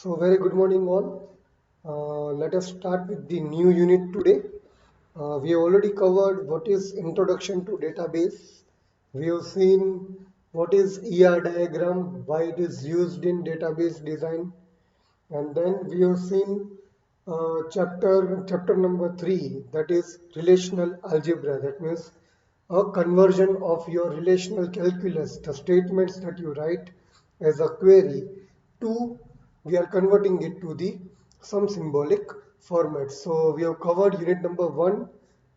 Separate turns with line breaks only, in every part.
So very good morning all. Let us start with the new unit today. We have already covered what is introduction to database. We have seen what is ER diagram, why it is used in database design, and then we have seen chapter number 3, that is relational algebra. That means a conversion of your relational calculus, the statements that you write as a query, to we are converting it to the some symbolic format. So we have covered unit number 1,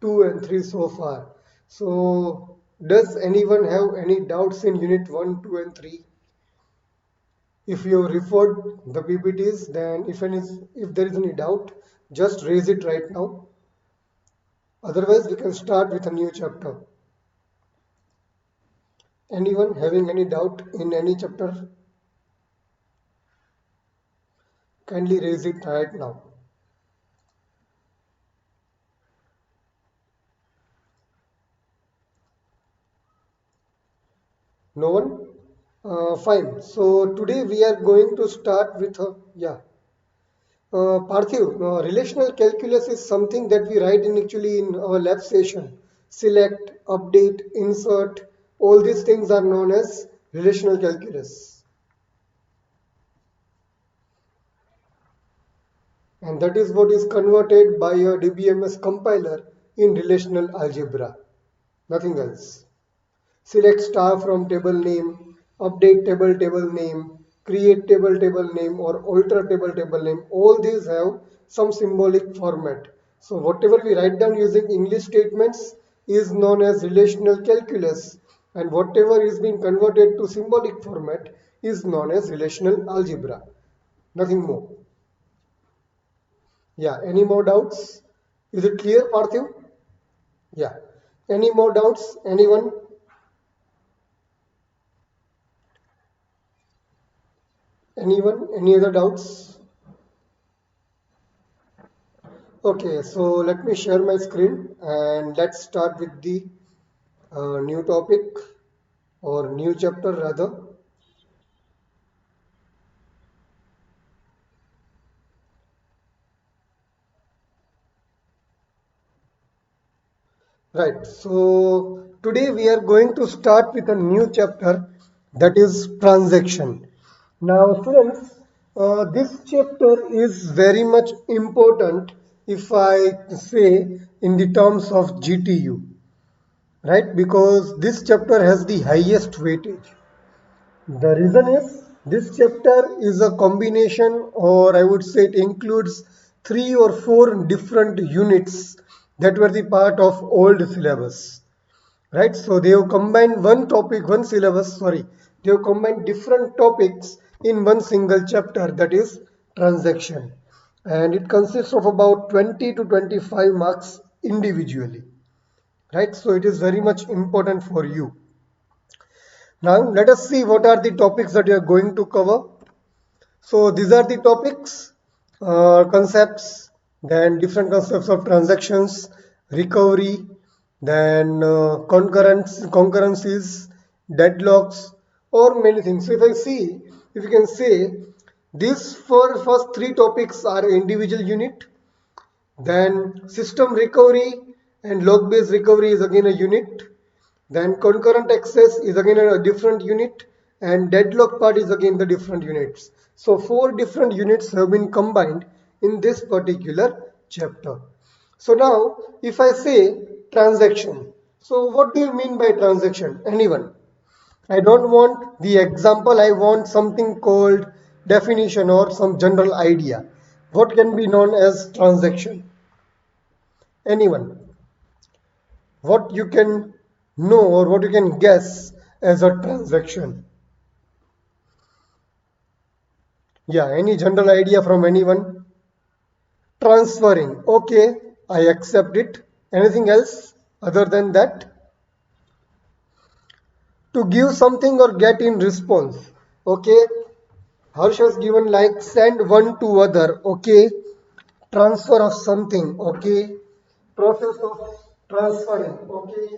2 and 3 so far. So does anyone have any doubts in unit 1, 2 and 3? If you referred the PPTs, then if there is any doubt, just raise it right now. Otherwise, we can start with a new chapter. Anyone having any doubt in any chapter? Kindly raise it right now. No one? Fine. So today we are going to start with Parthiv, relational calculus is something that we write in actually in our lab session. Select, update, insert, all these things are known as relational calculus. And that is what is converted by a DBMS compiler in relational algebra. Nothing else. Select star from table name, update table name, create table name or alter table name. All these have some symbolic format. So whatever we write down using English statements is known as relational calculus, and whatever is being converted to symbolic format is known as relational algebra. Nothing more. Yeah, any more doubts? Is it clear, Parthiv? Yeah. Any more doubts? Anyone? Anyone? Any other doubts? Okay, so let me share my screen and let's start with the new topic or new chapter rather. Right, so today we are going to start with a new chapter, that is transaction. Now, friends, this chapter is very much important if I say in the terms of GTU, right? Because this chapter has the highest weightage. The reason is this chapter is a combination, or I would say it includes 3 or 4 different units that were the part of old syllabus. Right? So they have combined one topic, one syllabus, sorry, they have combined different topics in one single chapter, that is transaction. And it consists of about 20 to 25 marks individually. Right? So it is very much important for you. Now let us see what are the topics that we are going to cover. So these are the topics, concepts, then different concepts of transactions, recovery, then concurrencies, deadlocks, or many things. So if you can say, these first 3 topics are individual unit, then system recovery and log-based recovery is again a unit. Then concurrent access is again a different unit, and deadlock part is again the different units. So 4 different units have been combined in this particular chapter. So now if I say transaction, so what do you mean by transaction? Anyone? I don't want the example, I want something called definition or some general idea. What can be known as transaction? Anyone? What you can know or what you can guess as a transaction? Yeah, any general idea from anyone? Transferring. Okay, I accept it. Anything else other than that? To give something or get in response. Okay, Harsh has given like send one to other. Okay, transfer of something. Okay, process of transferring. Okay,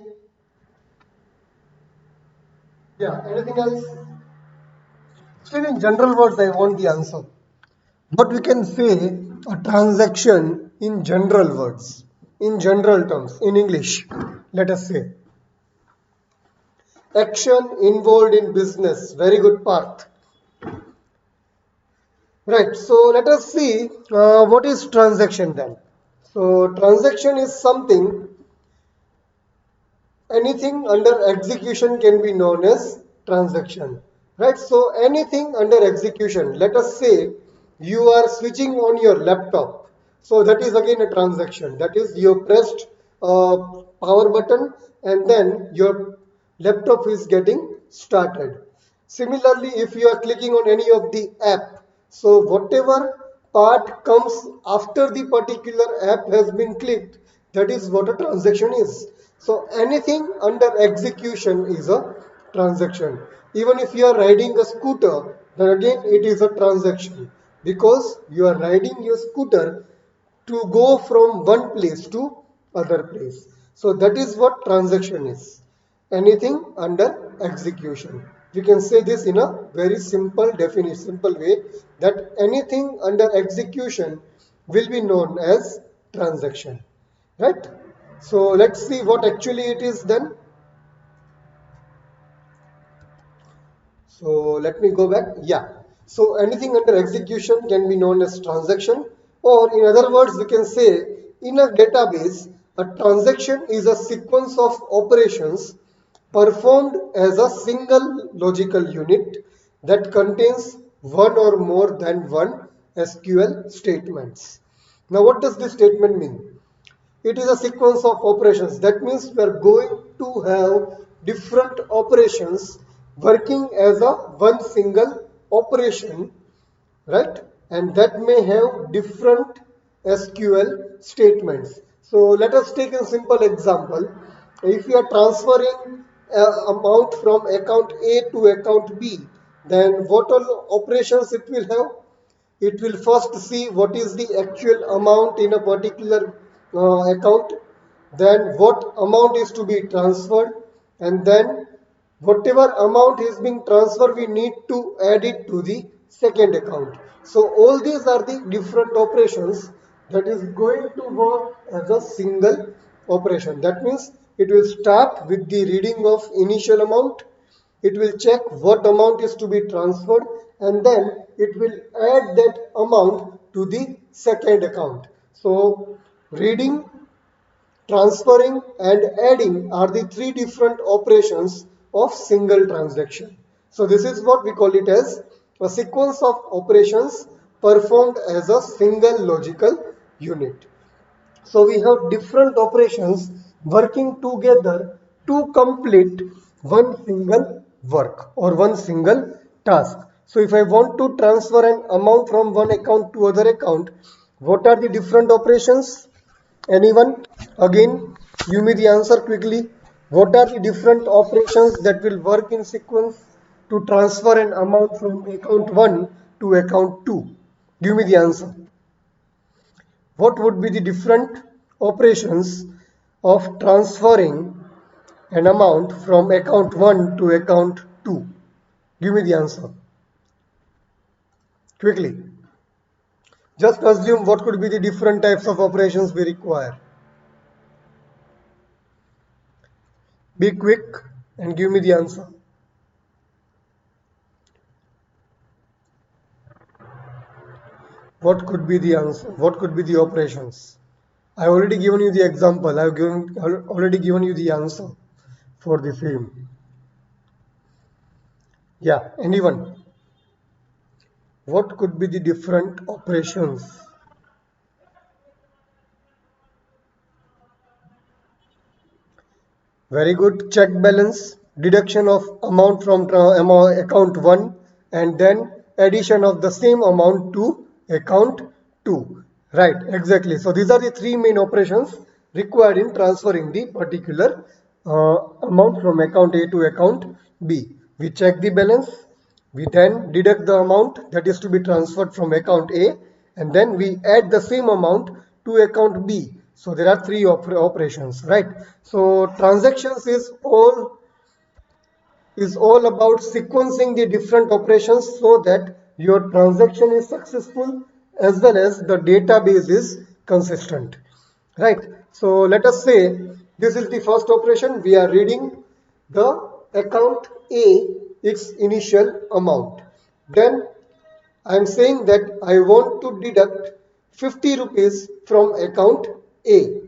yeah, anything else? Still in general words, I want the answer. What we can say a transaction in general words, in general terms, in English. Let us say action involved in business. Very good part. Right. So let us see what is transaction then. So transaction is something, anything under execution can be known as transaction. Right. So anything under execution. Let us say you are switching on your laptop. So that is again a transaction. That is you pressed power button and then your laptop is getting started. Similarly, if you are clicking on any of the app, so whatever part comes after the particular app has been clicked, that is what a transaction is. So anything under execution is a transaction. Even if you are riding a scooter, then again it is a transaction because you are riding your scooter to go from one place to other place. So that is what transaction is. Anything under execution. We can say this in a very simple definition, simple way, that anything under execution will be known as transaction. Right? So let's see what actually it is then. So let me go back. Yeah. So anything under execution can be known as transaction, or in other words, we can say in a database, a transaction is a sequence of operations performed as a single logical unit that contains one or more than one SQL statements. Now, what does this statement mean? It is a sequence of operations. That means we are going to have different operations working as a one single operation, right? And that may have different SQL statements. So let us take a simple example. If you are transferring amount from account A to account B, then what all operations it will have? It will first see what is the actual amount in a particular account, then what amount is to be transferred, and then whatever amount is being transferred, we need to add it to the second account. So all these are the different operations that is going to work as a single operation. That means it will start with the reading of initial amount, it will check what amount is to be transferred, and then it will add that amount to the second account. So reading, transferring and adding are the three different operations of single transaction. So this is what we call it as a sequence of operations performed as a single logical unit. So we have different operations working together to complete one single work or one single task. So if I want to transfer an amount from one account to other account, what are the different operations? Anyone? Again, give me the answer quickly. What are the different operations that will work in sequence to transfer an amount from account 1 to account 2? Give me the answer. What would be the different operations of transferring an amount from account 1 to account 2? Give me the answer quickly. Just assume what could be the different types of operations we require. Be quick and give me the answer. What could be the answer? What could be the operations? I already given you the example. Already given you the answer for the same. Yeah, anyone? What could be the different operations? Very good. Check balance, deduction of amount from account 1 and then addition of the same amount to account 2. Right, exactly. So these are the three main operations required in transferring the particular amount from account A to account B. We check the balance, we then deduct the amount that is to be transferred from account A, and then we add the same amount to account B. So there are three operations, right? So transactions is all about sequencing the different operations so that your transaction is successful as well as the database is consistent, right? So let us say this is the first operation. We are reading the account A, its initial amount. Then I am saying that I want to deduct 50 rupees from account A.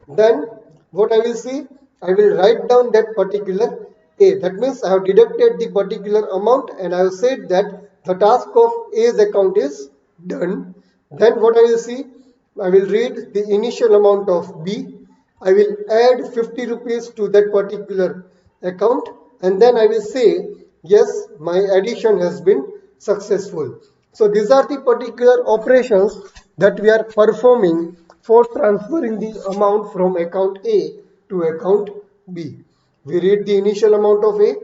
Then what I will see, I will write down that particular A. That means I have deducted the particular amount and I have said that the task of A's account is done. Then what I will see, I will read the initial amount of B. I will add 50 rupees to that particular account and then I will say, yes, my addition has been successful. So these are the particular operations that we are performing for transferring the amount from account A to account B. We read the initial amount of A,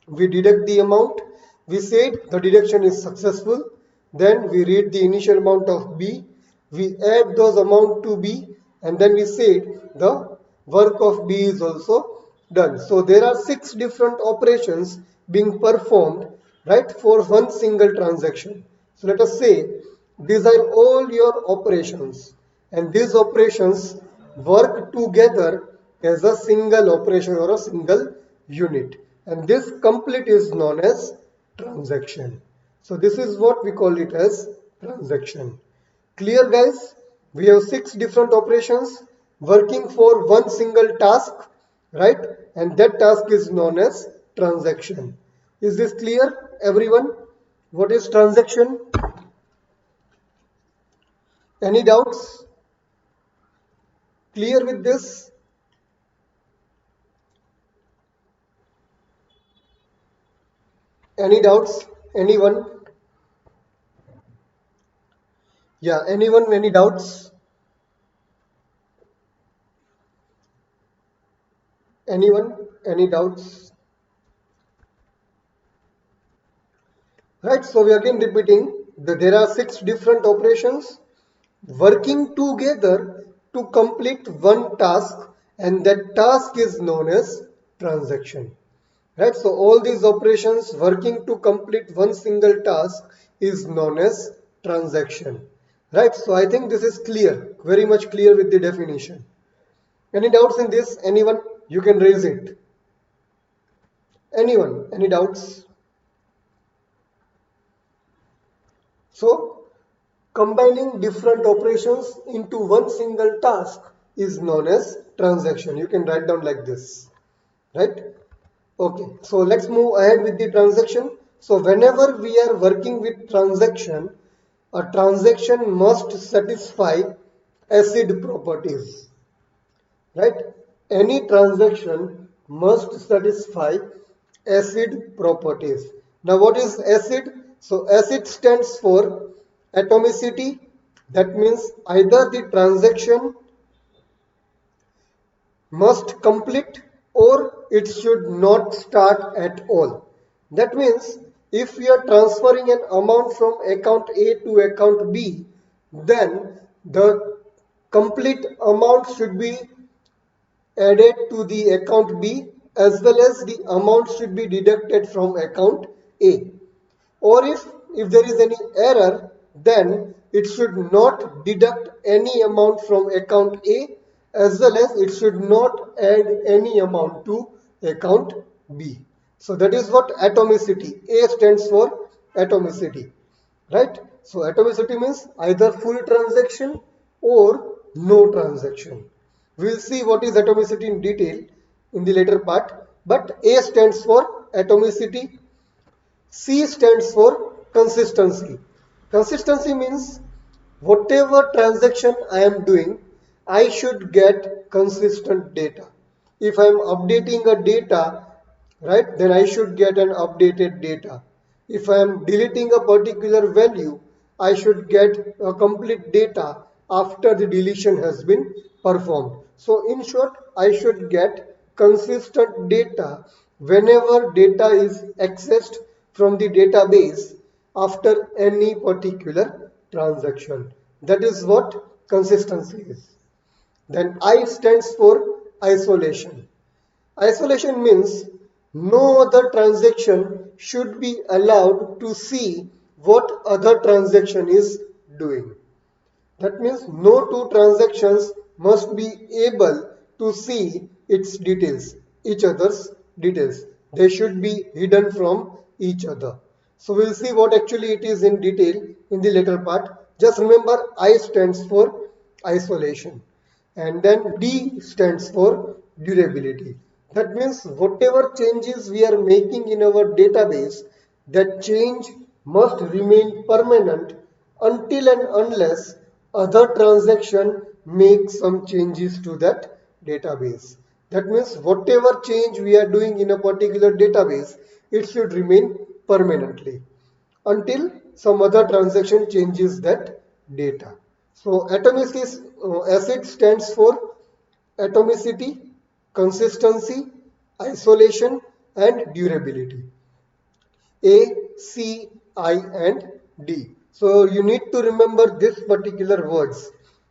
we deduct the amount, we said the deduction is successful, then we read the initial amount of B, we add those amount to B, and then we said the work of B is also done. So there are 6 different operations being performed, right, for one single transaction. So let us say these are all your operations and these operations work together as a single operation or a single unit, and this complete is known as transaction. So this is what we call it as transaction. Clear, guys? We have 6 different operations working for one single task, right? And that task is known as transaction. Is this clear, everyone? What is transaction? Any doubts? Clear with this? Any doubts? Anyone? Yeah, anyone? Any doubts? Anyone? Any doubts? Right, so we are again repeating that there are 6 different operations working together to complete one task, and that task is known as transaction. Right, so all these operations working to complete one single task is known as transaction. Right, so I think this is clear, very much clear with the definition. Any doubts in this? Anyone? You can raise it. Anyone? Any doubts? So combining different operations into one single task is known as transaction. You can write down like this, right? Okay, so let's move ahead with the transaction. So whenever we are working with transaction, a transaction must satisfy acid properties, right? Any transaction must satisfy acid properties. Now what is acid? So acid stands for atomicity. That means either the transaction must complete or it should not start at all. That means if we are transferring an amount from account A to account B, then the complete amount should be added to the account B as well as the amount should be deducted from account A. Or if there is any error, then it should not deduct any amount from account A as well as it should not add any amount to account B. So that is what atomicity. A stands for atomicity, right? So atomicity means either full transaction or no transaction. We'll see what is atomicity in detail in the later part, but A stands for atomicity. C stands for consistency. Consistency means whatever transaction I am doing, I should get consistent data. If I am updating a data, right, then I should get an updated data. If I am deleting a particular value, I should get a complete data after the deletion has been performed. So in short, I should get consistent data whenever data is accessed from the database after any particular transaction. That is what consistency is. Then I stands for isolation. Isolation means no other transaction should be allowed to see what other transaction is doing. That means no two transactions must be able to see each other's details. They should be hidden from each other. So we'll see what actually it is in detail in the later part. Just remember I stands for isolation and then D stands for durability. That means whatever changes we are making in our database, that change must remain permanent until and unless other transaction make some changes to that database. That means whatever change we are doing in a particular database, it should remain permanently until some other transaction changes that data. So ACID stands for atomicity, consistency, isolation and durability. A, C, I and D. So you need to remember this particular words: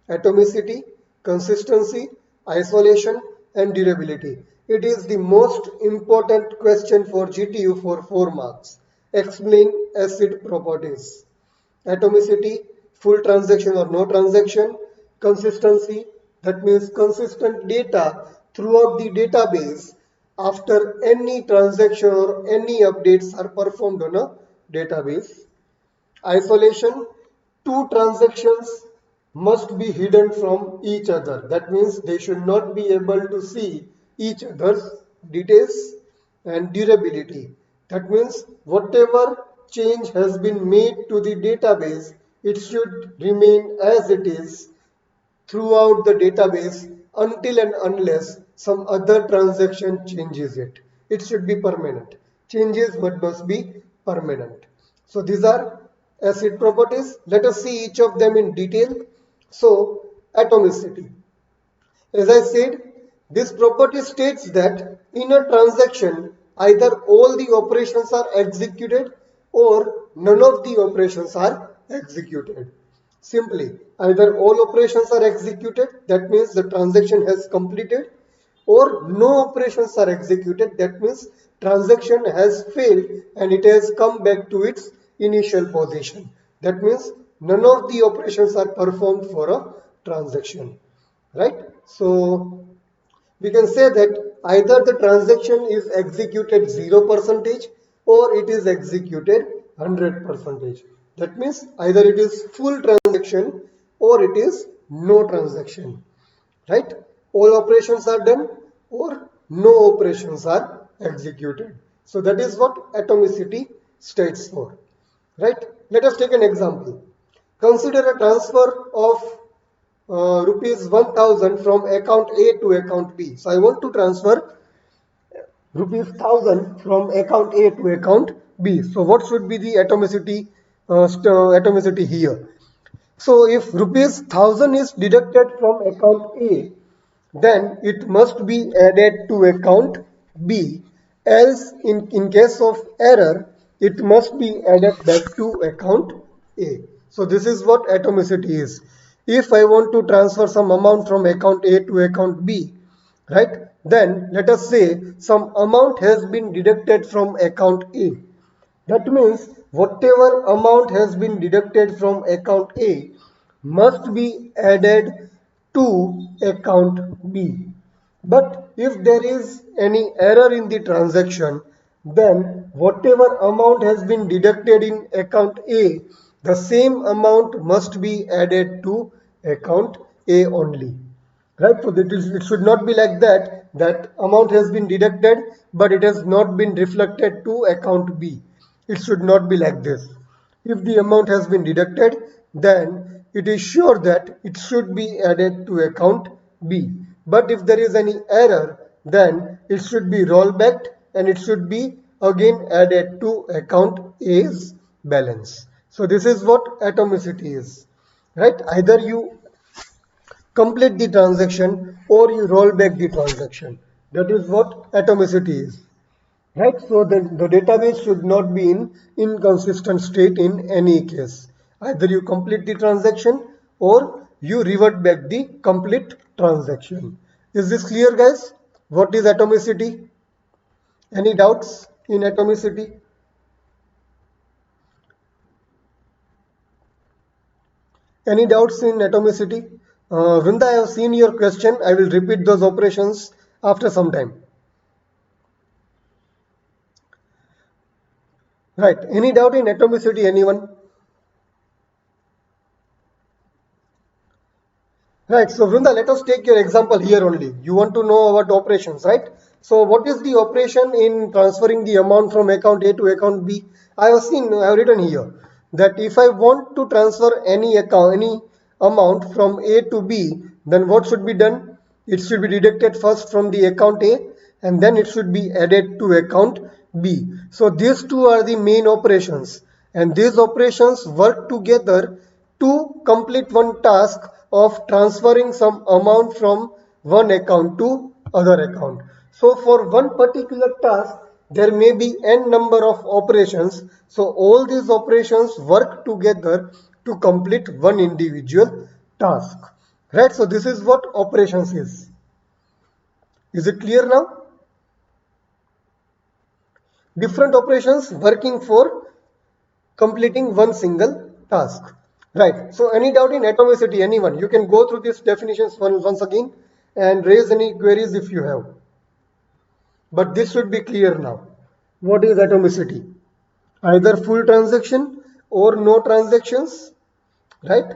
atomicity, consistency, isolation and durability. It is the most important question for GTU for 4 marks. Explain acid properties. Atomicity, full transaction or no transaction. Consistency, that means consistent data throughout the database after any transaction or any updates are performed on a database. Isolation, two transactions must be hidden from each other. That means they should not be able to see each other's details. And durability, that means whatever change has been made to the database, it should remain as it is throughout the database until and unless some other transaction changes it. It should be permanent. Changes but must be permanent. So these are acid properties. Let us see each of them in detail. So atomicity. As I said, this property states that in a transaction, either all the operations are executed or none of the operations are executed. Simply, either all operations are executed, that means the transaction has completed, or no operations are executed, that means transaction has failed and it has come back to its initial position. That means none of the operations are performed for a transaction, right? So we can say that either the transaction is executed 0% or it is executed 100%. That means either it is full transaction or it is no transaction, right? All operations are done or no operations are executed. So that is what atomicity states for, right? Let us take an example. Consider a transfer of rupees 1000 from account A to account B. So I want to transfer rupees 1000 from account A to account B. So what should be the atomicity here? So if rupees 1000 is deducted from account A, then it must be added to account B. Else, in case of error, it must be added back to account A. So this is what atomicity is. If I want to transfer some amount from account A to account B, right? Then let us say some amount has been deducted from account A. That means whatever amount has been deducted from account A must be added to account B. But if there is any error in the transaction, then whatever amount has been deducted in account A, the same amount must be added to account A only. Right? So it should not be like that, that amount has been deducted but it has not been reflected to account B. It should not be like this. If the amount has been deducted, then it is sure that it should be added to account B. But if there is any error, then it should be rolled back and it should be again added to account A's balance. So this is what atomicity is. Right? Either you complete the transaction or you roll back the transaction. That is what atomicity is. Right? So the database should not be in inconsistent state in any case. Either you complete the transaction or you revert back the complete transaction. Is this clear, guys? What is atomicity? Any doubts in atomicity? Any doubts in atomicity? Vrinda, I have seen your question. I will repeat those operations after some time. Right. Any doubt in atomicity, anyone? Right. So, Vrinda, let us take your example here only. You want to know about operations, right? So, what is the operation in transferring the amount from account A to account B? I have written here that if I want to transfer any amount from A to B, then what should be done? It should be deducted first from the account A and then it should be added to account B. So, these two are the main operations and these operations work together to complete one task of transferring some amount from one account to other account. So for one particular task, there may be n number of operations. So all these operations work together to complete one individual task. Right? So this is what operations is. Is it clear now? Different operations working for completing one single task. Right. So any doubt in atomicity, anyone? You can go through these definitions once again and raise any queries if you have. But this should be clear now. What is atomicity? Either full transaction or no transactions, right?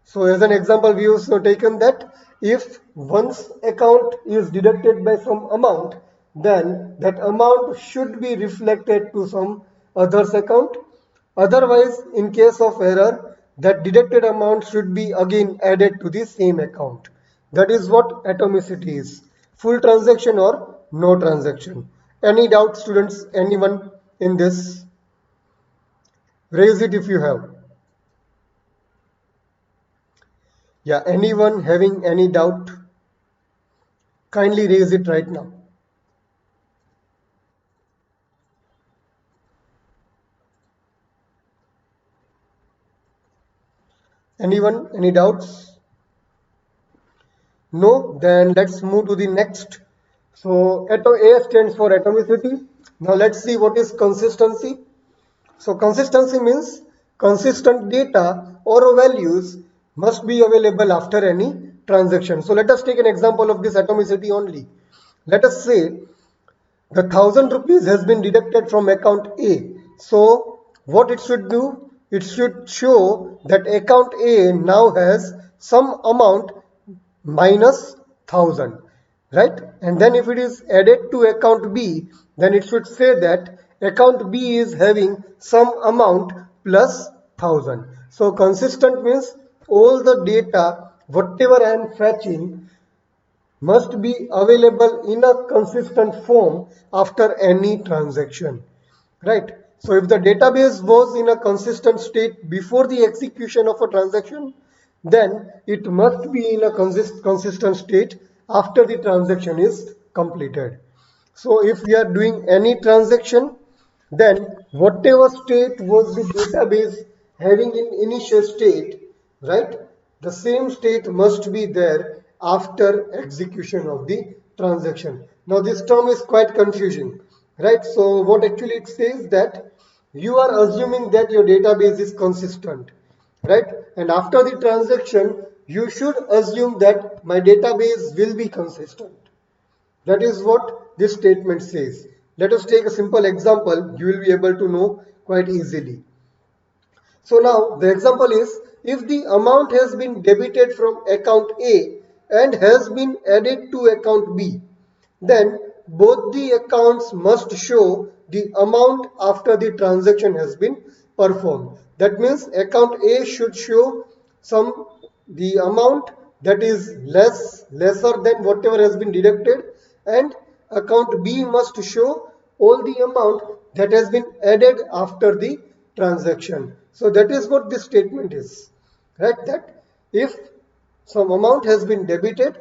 So as an example, we have taken that if one's account is deducted by some amount, then that amount should be reflected to some other's account. Otherwise, in case of error, that deducted amount should be again added to the same account. That is what atomicity is. Full transaction or no transaction. Any doubt, students? Anyone in this? Raise it if you have. Yeah, anyone having any doubt? Kindly raise it right now. Anyone? Any doubts? No? Then let's move to the next. So A stands for atomicity. Now let's see what is consistency. So consistency means consistent data or values must be available after any transaction. So let us take an example of this atomicity only. Let us say the 1,000 rupees has been deducted from account A. So what it should do? It should show that account A now has some amount minus 1,000, right? And then if it is added to account B, then it should say that account B is having some amount plus 1,000. So consistent means all the data, whatever I am fetching, must be available in a consistent form after any transaction, right? So if the database was in a consistent state before the execution of a transaction, then it must be in a consistent state after the transaction is completed. So if we are doing any transaction, then whatever state was the database having in initial state, right? The same state must be there after execution of the transaction. Now this term is quite confusing, right? So what actually it says that you are assuming that your database is consistent, right? And after the transaction, you should assume that my database will be consistent. That is what this statement says. Let us take a simple example. You will be able to know quite easily. So now the example is if the amount has been debited from account A and has been added to account B, then both the accounts must show the amount after the transaction has been performed. That means account A should show the amount that is lesser than whatever has been deducted, and account B must show all the amount that has been added after the transaction. So that is what this statement is, right? That if some amount has been debited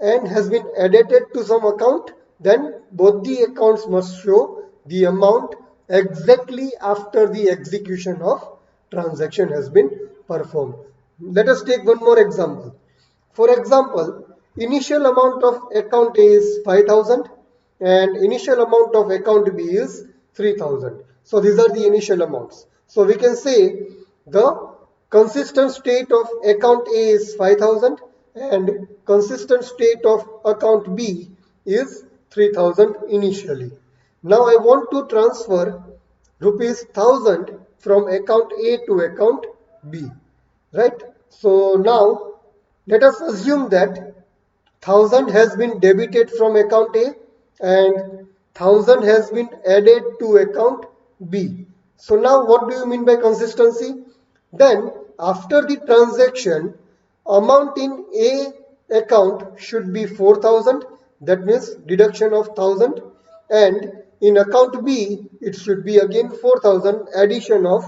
and has been added to some account, then both the accounts must show the amount exactly after the execution of transaction has been performed. Let us take one more example. For example, initial amount of account A is 5,000 and initial amount of account B is 3,000. So these are the initial amounts. So we can say the consistent state of account A is 5,000 and consistent state of account B is 3,000 initially. Now I want to transfer rupees 1,000 from account A to account B, right? So now let us assume that 1,000 has been debited from account A and 1,000 has been added to account B. So now what do you mean by consistency? Then after the transaction, amount in A account should be 4,000, that means deduction of 1,000, and in account B it should be again 4,000 addition of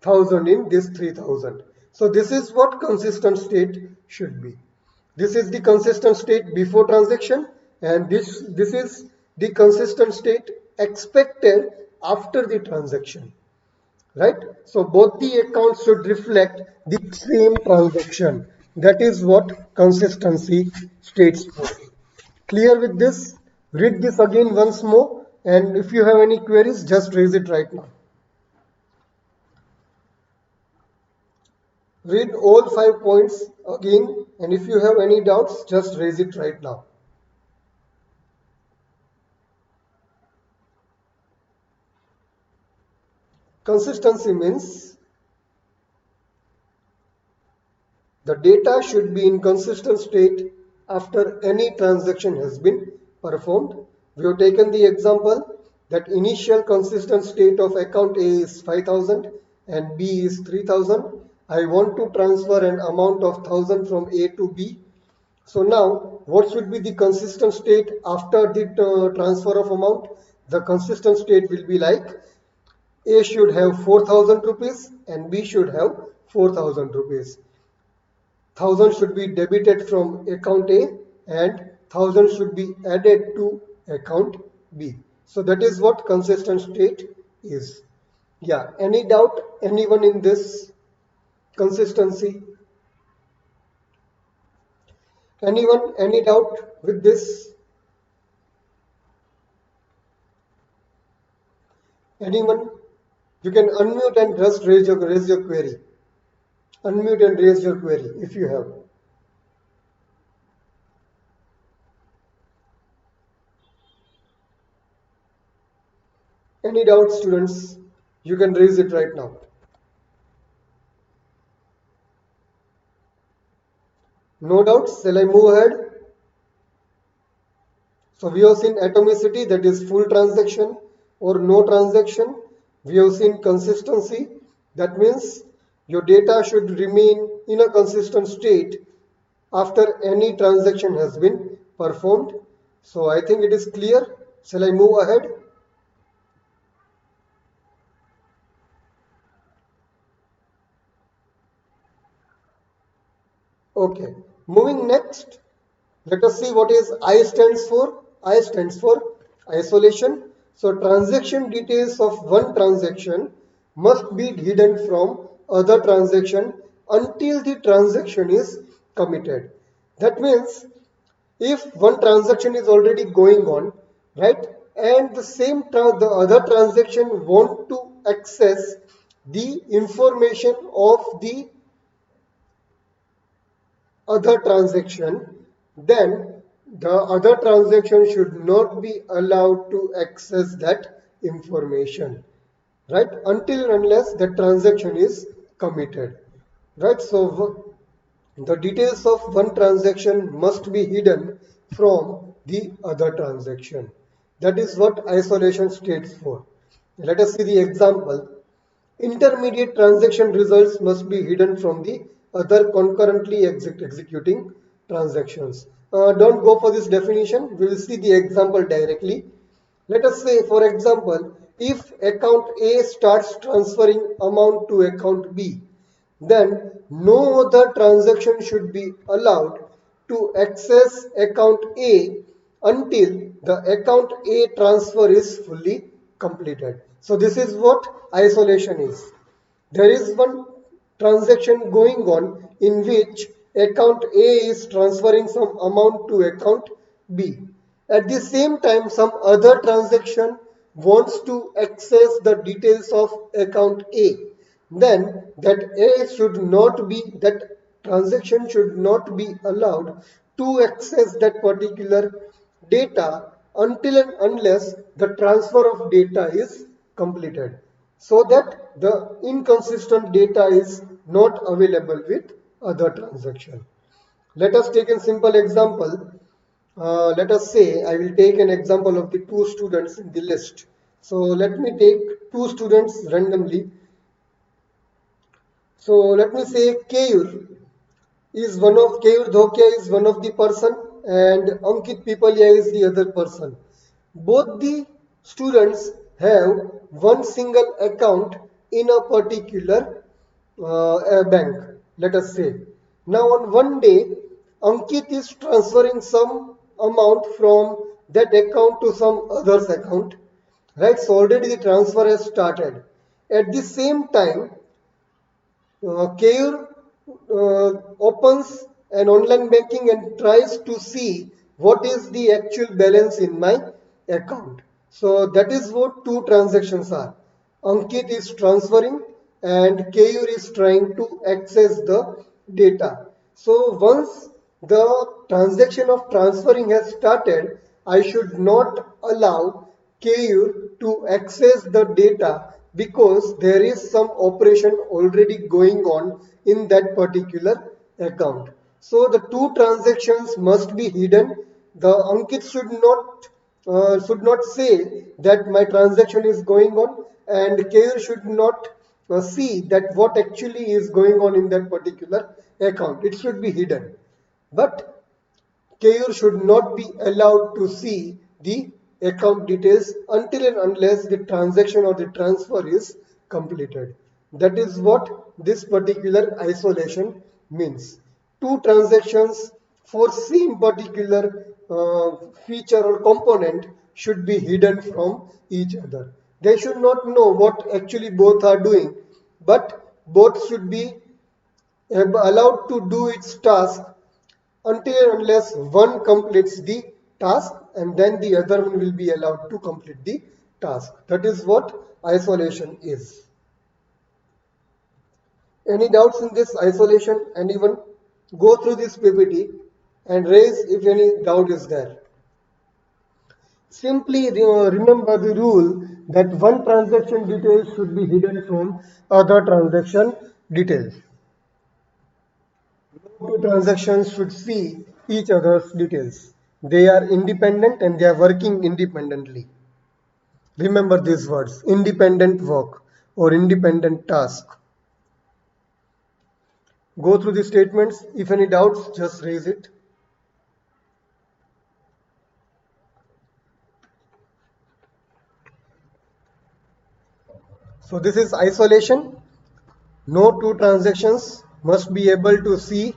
1,000 in this 3,000. So this is what consistent state should be. This is the consistent state before transaction, and this is the consistent state expected after the transaction, right? So both the accounts should reflect the same transaction. That is what consistency states for. Clear with this? Read this again once more, and if you have any queries, just raise it right now. Read all 5 points again, and if you have any doubts, just raise it right now. Consistency means the data should be in consistent state after any transaction has been performed. We have taken the example that initial consistent state of account A is 5,000 and B is 3,000. I want to transfer an amount of 1,000 from A to B. So now what should be the consistent state after the transfer of amount? The consistent state will be like A should have 4,000 rupees and B should have 4,000 rupees. 1,000 should be debited from account A and 1,000 should be added to account B. So that is what consistent state is. Yeah, any doubt? Anyone in this consistency? Anyone? Any doubt with this? Anyone? You can unmute and just raise your query. Unmute and raise your query if you have. Any doubts, students? You can raise it right now. No doubts? Shall I move ahead? So we have seen atomicity, that is full transaction or no transaction. We have seen consistency, that means your data should remain in a consistent state after any transaction has been performed. So I think it is clear. Shall I move ahead? Okay, moving next, let us see what is I stands for. I stands for isolation. So transaction details of one transaction must be hidden from other transaction until the transaction is committed. That means if one transaction is already going on, right, and the other transaction want to access the information of the other transaction, then the other transaction should not be allowed to access that information, right, until and unless the transaction is committed, right? So the details of one transaction must be hidden from the other transaction. That is what isolation states for. Let us see the example. Intermediate transaction results must be hidden from the other concurrently executing transactions. Don't go for this definition. We will see the example directly. Let us say, for example, if account A starts transferring amount to account B, then no other transaction should be allowed to access account A until the account A transfer is fully completed. So this is what isolation is. There is one transaction going on in which account A is transferring some amount to account B. At the same time, some other transaction wants to access the details of account A. then that transaction should not be allowed to access that particular data until and unless the transfer of data is completed, so that the inconsistent data is not available with other transaction. Let us take a simple example. Let us say I will take an example of the two students in the list. So let me take two students randomly. So let me say Keyur Dhokia is one of the person and Ankit Pipalia is the other person. Both the students have one single account in a particular bank. Let us say. Now on one day, Ankit is transferring some amount from that account to some other's account. Right? So already the transfer has started. At the same time, Keyur opens an online banking and tries to see what is the actual balance in my account. So that is what two transactions are. Ankit is transferring and Keyur is trying to access the data. So once the transaction of transferring has started, I should not allow Keyur to access the data because there is some operation already going on in that particular account. So the two transactions must be hidden. The Ankit should not say that my transaction is going on, and Keyur should not see that what actually is going on in that particular account. It should be hidden. But Keyur should not be allowed to see the account details until and unless the transaction or the transfer is completed. That is what this particular isolation means. Two transactions for same particular feature or component should be hidden from each other. They should not know what actually both are doing, but both should be allowed to do its task until and unless one completes the task and then the other one will be allowed to complete the task. That is what isolation is. Any doubts in this isolation? Anyone? Go through this PPT and raise if any doubt is there. Simply remember the rule that one transaction details should be hidden from other transaction details. Two transactions should see each other's details. They are independent and they are working independently. Remember these words: independent work or independent task. Go through the statements. If any doubts, just raise it. So this is isolation. No two transactions must be able to see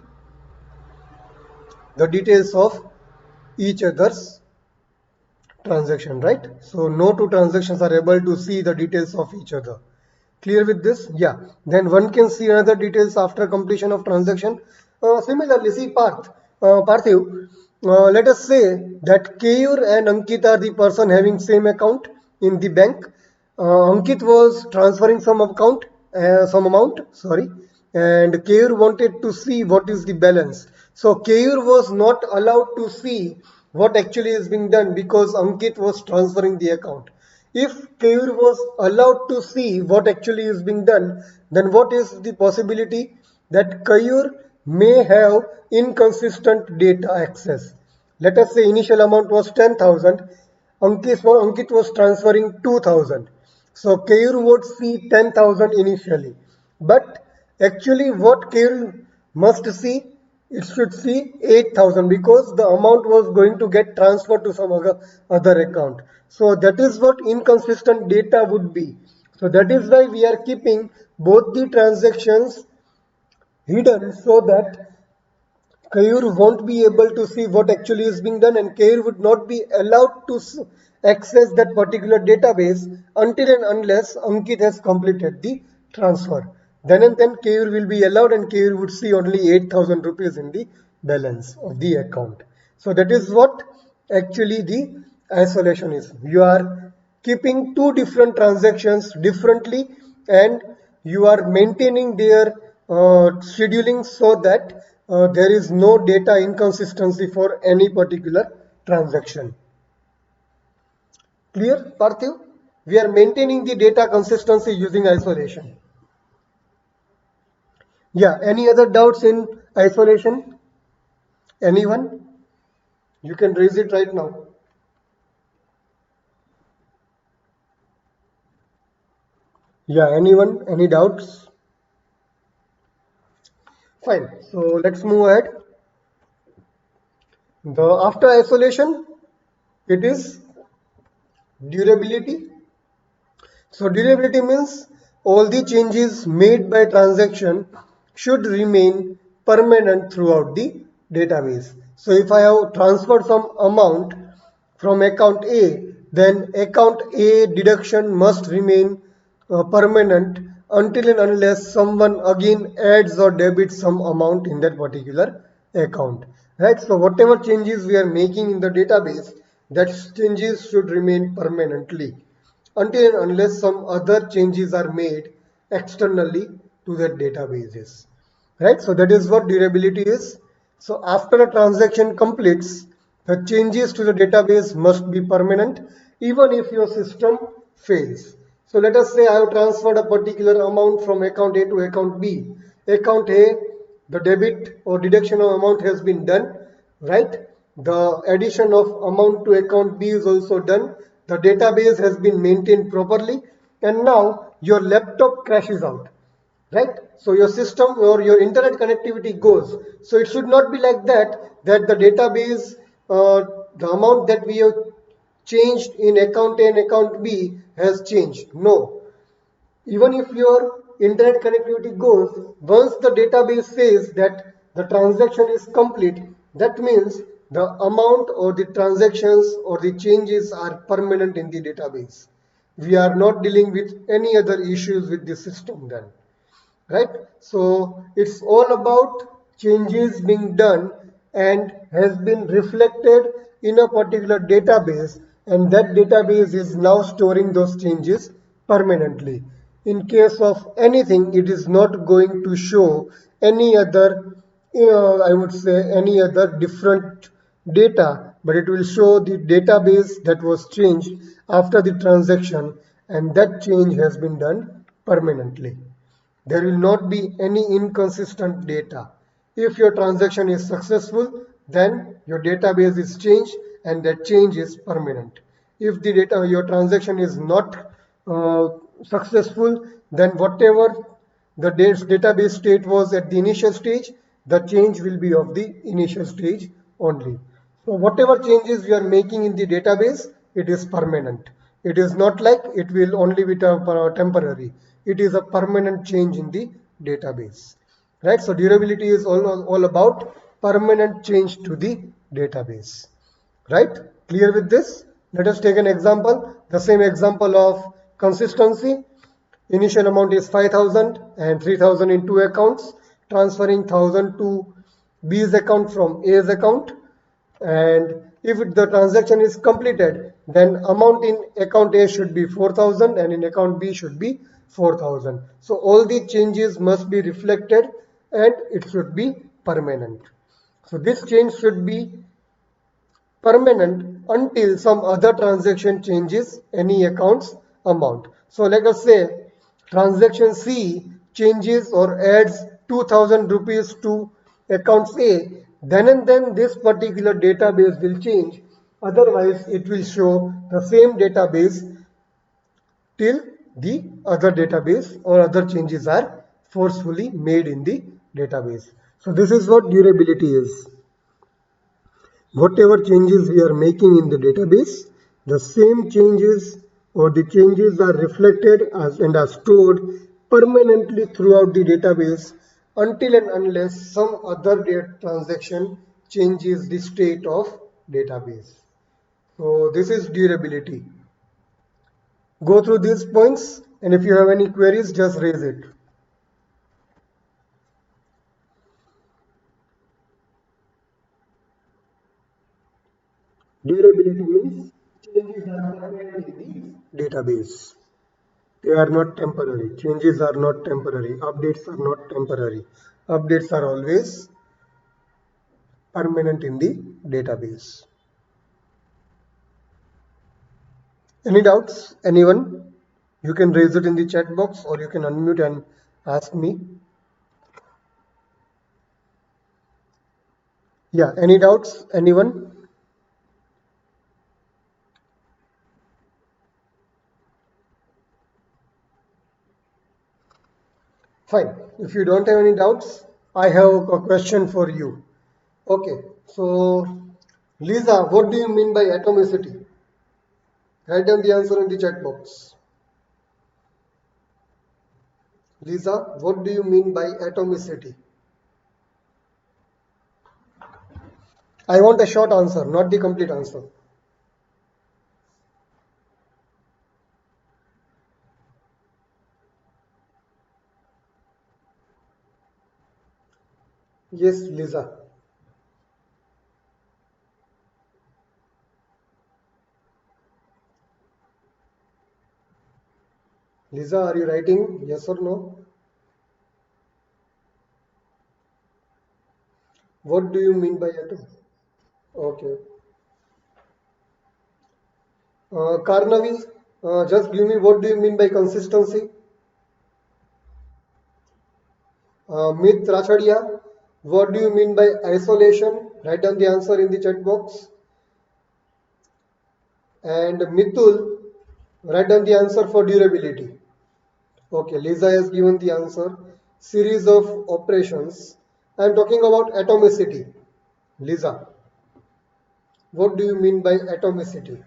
the details of each other's transaction, right? So no two transactions are able to see the details of each other. Clear with this? Yeah. Then one can see another details after completion of transaction. Similarly, see Parthiv, let us say that Keyur and Ankit are the person having same account in the bank. Ankit was transferring some amount, sorry, and Keyur wanted to see what is the balance. So Keyur was not allowed to see what actually is being done because Ankit was transferring the account. If Keyur was allowed to see what actually is being done, then what is the possibility that Keyur may have inconsistent data access? Let us say initial amount was 10,000, Ankit was transferring 2,000. So Keyur would see 10,000 initially. But actually what Keyur must see, it should see 8,000 because the amount was going to get transferred to some other account. So that is what inconsistent data would be. So that is why we are keeping both the transactions hidden so that Keyur won't be able to see what actually is being done and Keyur would not be allowed to access that particular database until and unless Ankit has completed the transfer. Then and then Keyur will be allowed and Keyur would see only 8,000 rupees in the balance of the account. So that is what actually the isolation is. You are keeping two different transactions differently and you are maintaining their scheduling so that there is no data inconsistency for any particular transaction. Clear, Parthiv? We are maintaining the data consistency using isolation. Yeah, any other doubts in isolation? Anyone? You can raise it right now. Yeah, anyone? Any doubts? Fine. So let's move ahead. The after isolation, it is durability. So durability means all the changes made by transaction should remain permanent throughout the database. So if I have transferred some amount from account A, then account A deduction must remain permanent until and unless someone again adds or debits some amount in that particular account. Right? So whatever changes we are making in the database, that changes should remain permanently until and unless some other changes are made externally to that databases. Right? So that is what durability is. So after a transaction completes, the changes to the database must be permanent even if your system fails. So let us say I have transferred a particular amount from account A to account B. Account A, the debit or deduction of amount has been done, right? The addition of amount to account B is also done. The database has been maintained properly, and now your laptop crashes out, right? So your system or your internet connectivity goes. So it should not be like that the database, the amount that we have changed in account A and account B has changed. No, even if your internet connectivity goes, once the database says that the transaction is complete, that means the amount or the transactions or the changes are permanent in the database. We are not dealing with any other issues with the system then, right? So it's all about changes being done and has been reflected in a particular database, and that database is now storing those changes permanently. In case of anything, it is not going to show any other, I would say, any other different data, but it will show the database that was changed after the transaction, and that change has been done permanently. There will not be any inconsistent data. If your transaction is successful, then your database is changed and that change is permanent. If the data your transaction is not uh, successful, then whatever the database state was at the initial stage, the change will be of the initial stage only. So whatever changes we are making in the database, it is permanent. It is not like it will only be temporary. It is a permanent change in the database. Right? So durability is all about permanent change to the database. Right? Clear with this? Let us take an example. The same example of consistency. Initial amount is 5,000 and 3,000 in two accounts, transferring 1,000 to B's account from A's account. And if the transaction is completed, then amount in account A should be 4,000 and in account B should be 4,000. So all the changes must be reflected and it should be permanent. So this change should be permanent until some other transaction changes any account's amount. So let us say transaction C changes or adds 2000 rupees to account A, then and then this particular database will change. Otherwise, it will show the same database till the other database or other changes are forcefully made in the database. So this is what durability is. Whatever changes we are making in the database, the same changes or the changes are reflected as and are stored permanently throughout the database until and unless some other transaction changes the state of database. So this is durability. Go through these points, and if you have any queries, just raise it. Durability means changes are permanent in the database. They are not temporary. Changes are not temporary. Updates are not temporary. Updates are always permanent in the database. Any doubts? Anyone? You can raise it in the chat box or you can unmute and ask me. Yeah, any doubts? Anyone? Fine. If you don't have any doubts, I have a question for you. Okay, so Lisa, what do you mean by atomicity? Write down the answer in the chat box. Lisa, what do you mean by atomicity? I want a short answer, not the complete answer. Yes, Lisa. Lisa, are you writing yes or no? What do you mean by atom? Okay. Karnavi, just give me what do you mean by consistency? Meet Rachadia, what do you mean by isolation? Write down the answer in the chat box. And Mithul, write down the answer for durability. Okay, Lisa has given the answer. Series of operations. I am talking about atomicity. Lisa, what do you mean by atomicity?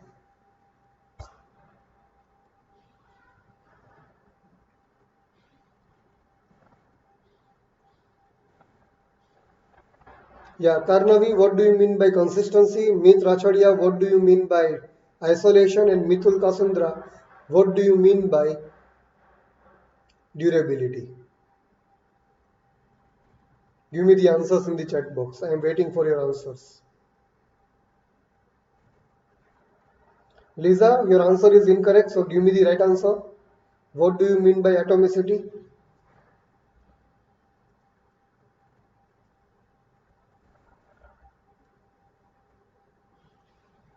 Yeah, Karnavi, what do you mean by consistency? Meet Rachadia, what do you mean by isolation? And Mithul Kasundra, what do you mean by durability? Give me the answers in the chat box. I am waiting for your answers. Lisa, your answer is incorrect, so give me the right answer. What do you mean by atomicity?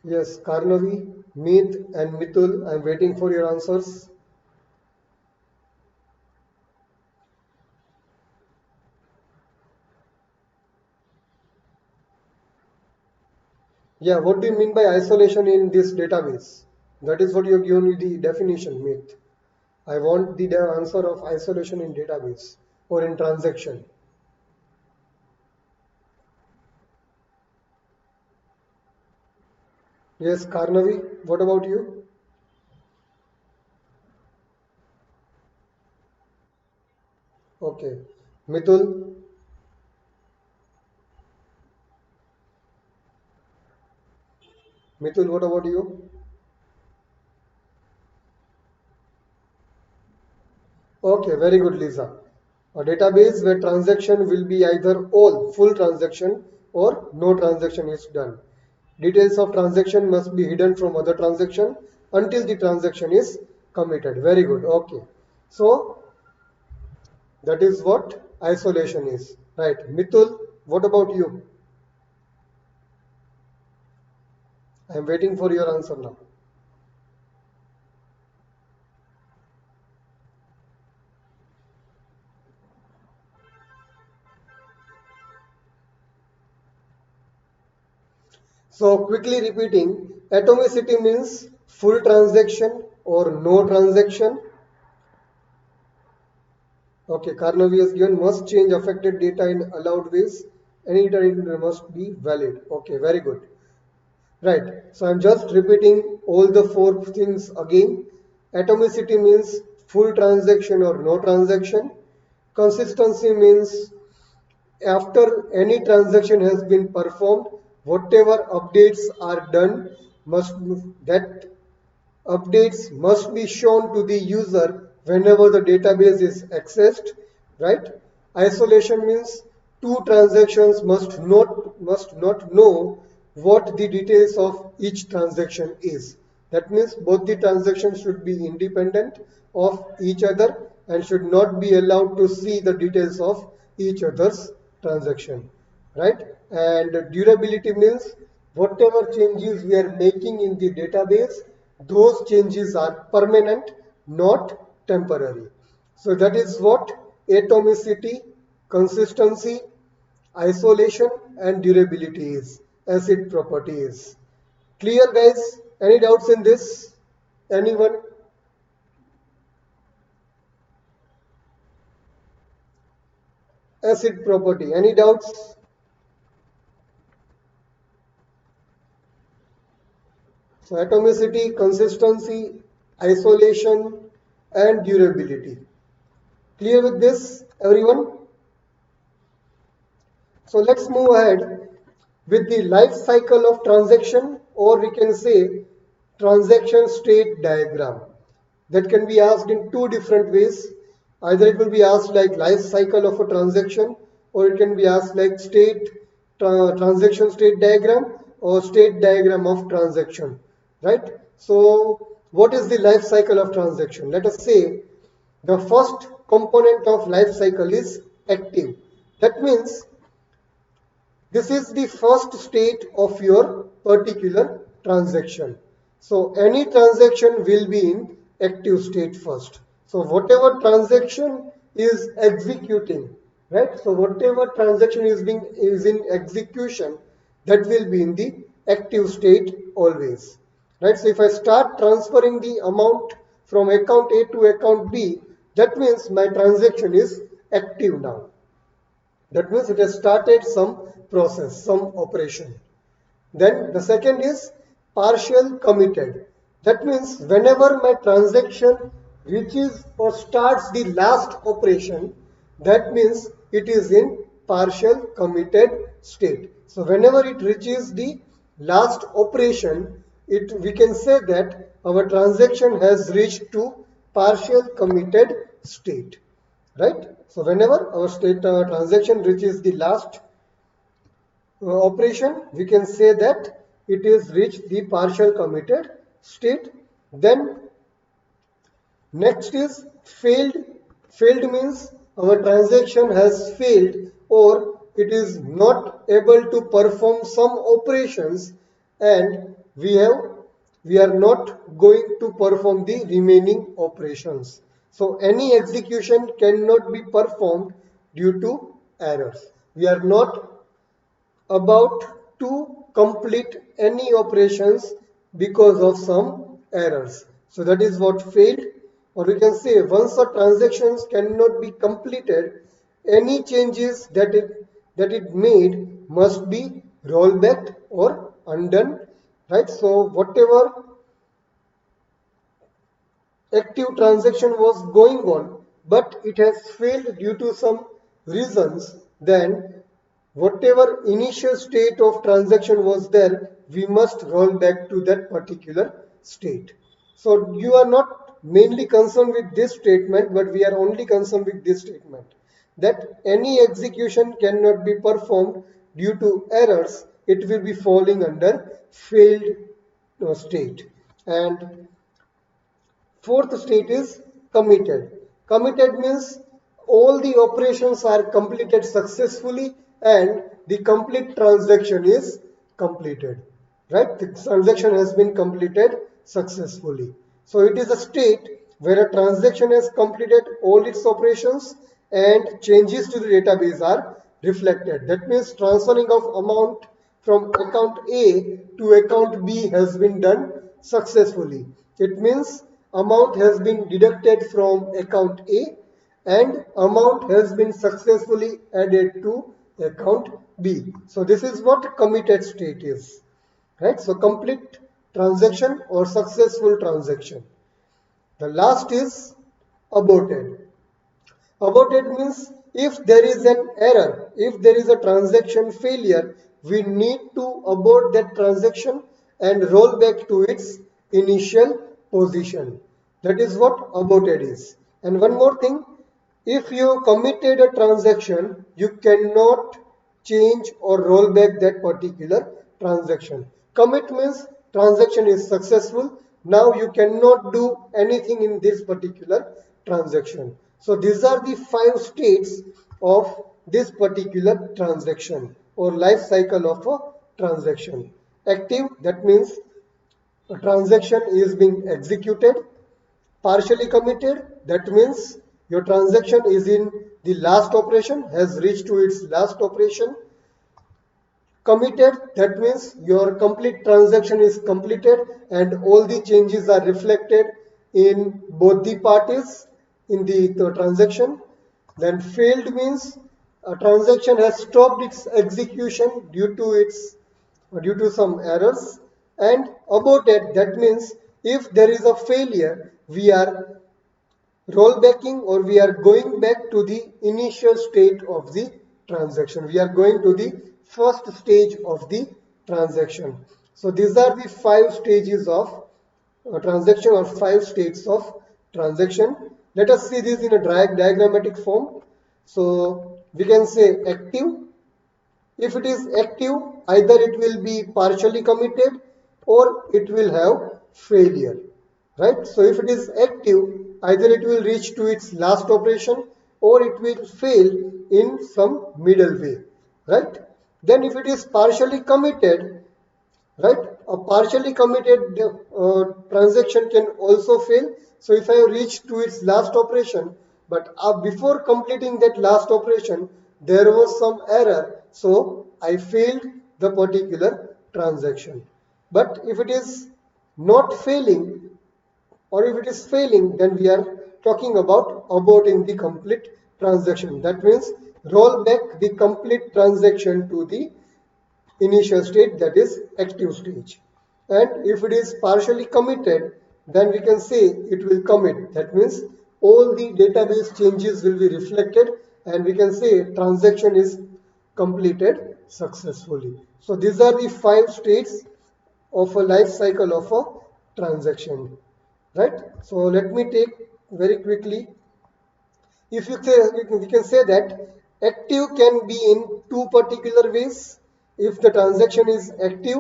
Yes, Karnavi, Meet, and Mithul, I am waiting for your answers. Yeah, what do you mean by isolation in this database? That is what you have given me the definition, Meet. I want the answer of isolation in database or in transaction. Yes, Karnavi, what about you? Okay. Mithul, Mithul, what about you? Okay, very good, Lisa. A database where transaction will be either all full transaction or no transaction is done. Details of transaction must be hidden from other transaction until the transaction is committed. Very good. Okay. So that is what isolation is. Right. Mithul, what about you? I am waiting for your answer now. So quickly repeating, atomicity means full transaction or no transaction. Okay, Carnevy has given must change affected data in allowed ways. Any data must be valid. Okay, very good. Right. So I'm just repeating all the four things again. Atomicity means full transaction or no transaction. Consistency means after any transaction has been performed, whatever updates are done must that updates must be shown to the user whenever the database is accessed, right? Isolation means two transactions must not know what the details of each transaction is. That means both the transactions should be independent of each other and should not be allowed to see the details of each other's transaction, right? And durability means whatever changes we are making in the database, those changes are permanent, not temporary. So that is what atomicity, consistency, isolation and durability is, acid property is. Clear guys? Any doubts in this? Anyone? Acid property. Any doubts? So atomicity, consistency, isolation and durability. Clear with this, everyone? So let's move ahead with the life cycle of transaction, or we can say transaction state diagram. That can be asked in two different ways. Either it will be asked like life cycle of a transaction, or it can be asked like transaction state diagram or state diagram of transaction, right? So what is the life cycle of transaction? Let us say the first component of life cycle is active. That means this is the first state of your particular transaction. So any transaction will be in active state first. So whatever transaction is executing, right? So whatever transaction is in execution, that will be in the active state always. Right? So if I start transferring the amount from account A to account B, that means my transaction is active now. That means it has started some process, some operation. Then the second is partial committed. That means whenever my transaction reaches or starts the last operation, that means it is in partial committed state. So whenever it reaches the last operation, we can say that our transaction has reached to partial committed state, right? So whenever our state transaction reaches the last operation, we can say that it is reached the partial committed state. Then next is failed. Failed means our transaction has failed, or it is not able to perform some operations, and we are not going to perform the remaining operations. So any execution cannot be performed due to errors. We are not about to complete any operations because of some errors. So that is what failed, or we can say once the transactions cannot be completed, any changes that it made must be rollback or undone, right? So whatever active transaction was going on, but it has failed due to some reasons, then whatever initial state of transaction was there, we must roll back to that particular state. So you are not mainly concerned with this statement, but we are only concerned with this statement, that any execution cannot be performed due to errors. It will be falling under failed state. And fourth state is committed. Committed means all the operations are completed successfully and the complete transaction is completed. Right? The transaction has been completed successfully. So it is a state where a transaction has completed all its operations and changes to the database are reflected. That means transferring of amount from account A to account B has been done successfully. It means amount has been deducted from account A and amount has been successfully added to account B. So this is what committed state is, right? So complete transaction or successful transaction. The last is aborted. Aborted means if there is an error, if there is a transaction failure, we need to abort that transaction and roll back to its initial position. That is what aborted is. And one more thing, if you committed a transaction, you cannot change or roll back that particular transaction. Commit means transaction is successful, Now you cannot do anything in this particular transaction. So these are the 5 states of this particular transaction or life cycle of a transaction. Active, that means a transaction is being executed. Partially committed, that means your transaction is in the last operation, has reached to its last operation. Committed, that means your complete transaction is completed and all the changes are reflected in both the parties in the transaction. Then failed means a transaction has stopped its execution due to some errors. And aborted, that means if there is a failure, we are rollbacking or we are going back to the initial state of the transaction. We are going to the first stage of the transaction. So these are the 5 stages of transaction or 5 states of transaction. Let us see this in a diagrammatic form. So we can say active. If it is active, either it will be partially committed or it will have failure, right? So if it is active, either it will reach to its last operation or it will fail in some middle way, right? Then if it is partially committed, right, a partially committed transaction can also fail. So if I have reached to its last operation, but before completing that last operation there was some error, so I failed the particular transaction. But if it is not failing or if it is failing, then we are talking about aborting the complete transaction. That means roll back the complete transaction to the initial state, that is active stage. And if it is partially committed, then we can say it will commit. That means all the database changes will be reflected and we can say transaction is completed successfully. So these are the 5 states of a life cycle of a transaction, right? So let me take very quickly. If you say, we can say that active can be in 2 particular ways. If the transaction is active,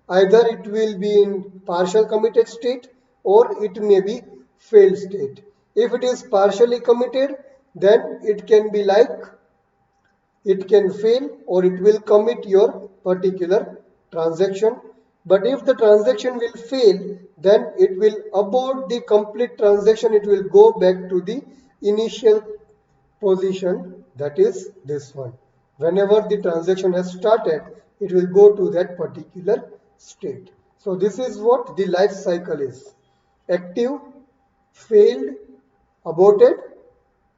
either it will be in partial committed state or it may be failed state. If it is partially committed, then it can be like it can fail or it will commit your particular transaction. But if the transaction will fail, then it will abort the complete transaction. It will go back to the initial position, that is this one. Whenever the transaction has started, it will go to that particular state. So this is what the life cycle is: active, failed, aborted,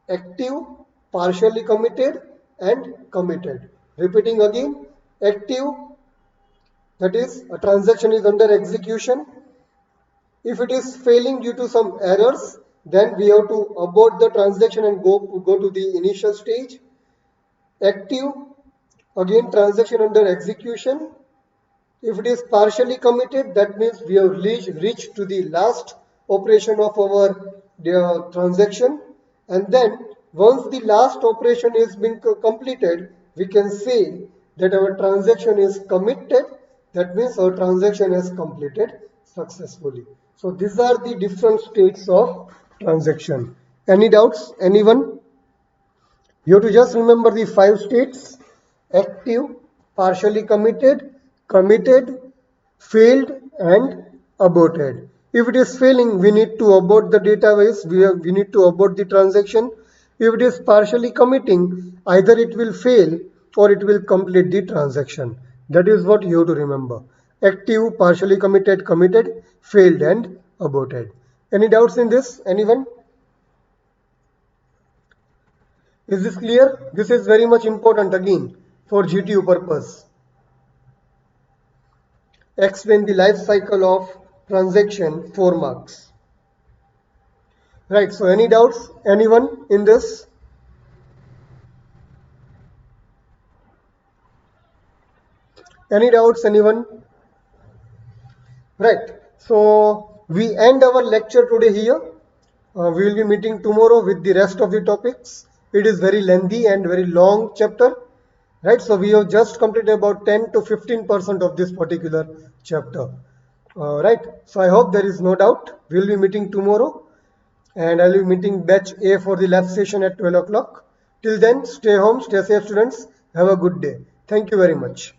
active, partially committed, and committed. Repeating again: active, that is a transaction is under execution. If it is failing due to some errors, then we have to abort the transaction and go to the initial stage. Active, again transaction under execution. If it is partially committed, that means we have reached to the last operation of our transaction. And then once the last operation is being completed, we can say that our transaction is committed. That means our transaction has completed successfully. So these are the different states of transaction. Any doubts? Anyone? You have to just remember the 5 states: active, partially committed, committed, failed, and aborted. If it is failing, we need to abort the database, we need to abort the transaction. If it is partially committing, either it will fail or it will complete the transaction. That is what you have to remember: active, partially committed, committed, failed, and aborted. Any doubts in this? Anyone? Is this clear? This is very much important again for GTU purpose. Explain the life cycle of transaction, 4 marks. Right, so any doubts? Anyone in this? Any doubts? Anyone? Right, so we end our lecture today here. We will be meeting tomorrow with the rest of the topics. It is very lengthy and very long chapter. Right, so we have just completed about 10 to 15% of this particular chapter. Right. So I hope there is no doubt. We'll be meeting tomorrow, and I'll be meeting batch A for the lab session at 12 o'clock. Till then, stay home, stay safe, students. Have a good day. Thank you very much.